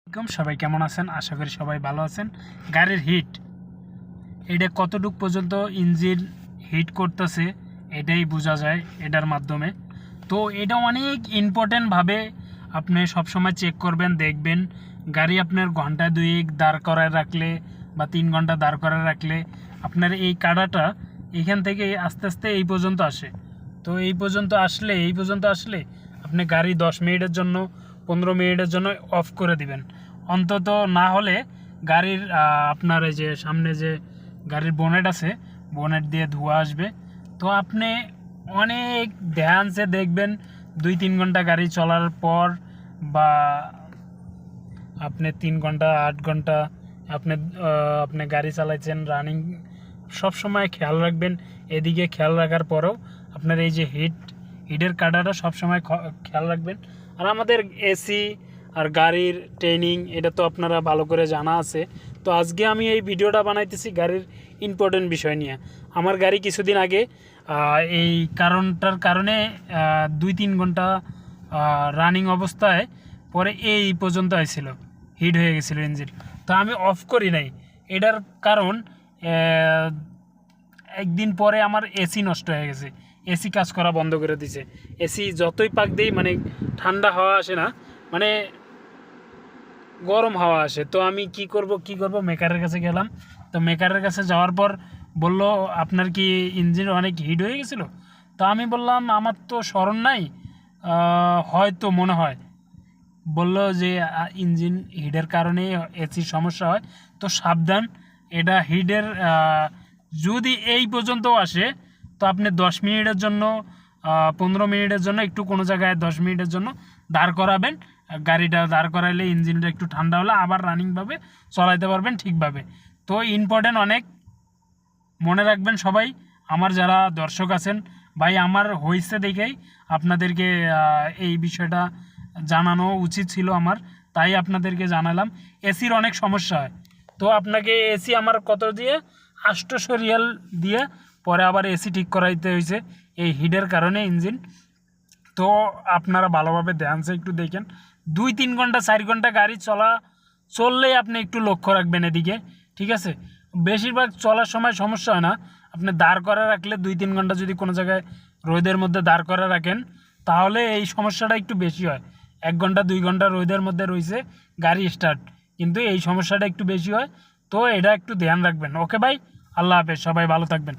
সবাই কেমন আছেন? আশা করি সবাই ভালো আছেন। গাড়ির হিট এটা কতটুক পর্যন্ত ইঞ্জিন হিট করতেছে এটাই বোঝা যায় এটার মাধ্যমে। তো এটা অনেক ইম্পর্টেন্টভাবে আপনি সবসময় চেক করবেন, দেখবেন। গাড়ি আপনার ঘন্টা দুয়েক দাঁড় করায় রাখলে বা 3 ঘন্টা দাঁড় করায় রাখলে আপনার এই কাঁটাটা এখান থেকে আস্তে আস্তে এই পর্যন্ত আসে। তো এই পর্যন্ত আসলে আপনি গাড়ি 10 মিনিটের জন্য 15 মিনিটের জন্য অফ করে দিবেন। অন্তত না হলে গাড়ির আপনার এই যে সামনে যে গাড়ির বোনেট আছে, বোনেট দিয়ে ধোঁয়া আসবে। তো আপনি অনেক ধ্যানসে দেখবেন 2-3 ঘন্টা গাড়ি চলার পর, বা আপনি 3 ঘন্টা 8 ঘন্টা আপনি গাড়ি চালাইছেন রানিং, সব সময় খেয়াল রাখবেন। এদিকে খেয়াল রাখার পরেও আপনার এই যে হিটের কাঁটাটা সবসময় খেয়াল রাখবেন। আর আমাদের এসি আর গাড়ির ট্রেনিং এটা তো আপনারা ভালো করে জানা আছে। তো আজকে আমি এই ভিডিওটা বানাইতেছি গাড়ির ইম্পর্টেন্ট বিষয় নিয়ে। আমার গাড়ি কিছুদিন আগে এই কারণটার কারণে 2-3 ঘন্টা রানিং অবস্থায় পরে এই পর্যন্ত আসছিল, হিট হয়ে গেছিলো ইঞ্জিন। তো আমি অফ করি নাই। এটার কারণ একদিন পরে আমার এসি নষ্ট হয়ে গেছে, এসি কাজ করা বন্ধ করে দিছে। এসি যতই পাক দেই মানে ঠান্ডা হাওয়া আসে না, মানে গরম হাওয়া আসে। তো আমি কি করব মেকারের কাছে গেলাম। তো মেকারের কাছে যাওয়ার পর বলল, আপনার কি ইঞ্জিন অনেক হিট হয়ে গেছিলো? তো আমি বললাম, আমার তো স্মরণ নাই, হয়তো মনে হয়। বলল যে ইঞ্জিন হিটের কারণে এসির সমস্যা হয়। তো সাবধান, এটা হিটের যদি এই পর্যন্ত আসে তো আপনি 10 মিনিটের জন্য 15 মিনিটের জন্য একটু কোনো জায়গায় 10 মিনিটের জন্য দাঁড় করাবেন। গাড়িটা দাঁড় করাইলে ইঞ্জিনটা একটু ঠান্ডা হলে আবার রানিংভাবে চালাইতে পারবেন ঠিকভাবে। তো ইম্পর্টেন্ট অনেক, মনে রাখবেন সবাই। আমার যারা দর্শক আছেন, ভাই আমার হয়েছে দেখেই আপনাদেরকে এই বিষয়টা জানানো উচিত ছিল আমার, তাই আপনাদেরকে জানালাম। এসির অনেক সমস্যা হয়। তো আপনাকে এসি আমার কত দিয়ে 800 রিয়াল দিয়ে পরে আবার এসি ঠিক করাইতে হয়েছে এই হিটের কারণে ইঞ্জিন। তো আপনারা ভালোভাবে ধ্যানসে একটু দেখেন। 2-3 ঘন্টা 4 ঘন্টা গাড়ি চললেই আপনি একটু লক্ষ্য রাখবেন এদিকে, ঠিক আছে? বেশিরভাগ চলার সময় সমস্যা হয় না। আপনি দাঁড় করে রাখলে 2-3 ঘন্টা যদি কোনো জায়গায় রোদের মধ্যে দাঁড় করে রাখেন তাহলে এই সমস্যাটা একটু বেশি হয়। 1 ঘন্টা 2 ঘন্টা রোদের মধ্যে রয়েছে গাড়ি স্টার্ট, কিন্তু এই সমস্যাটা একটু বেশি হয়। তো এটা একটু ধ্যান রাখবেন। ওকে ভাই, আল্লাহ হাফেজ, সবাই ভালো থাকবেন।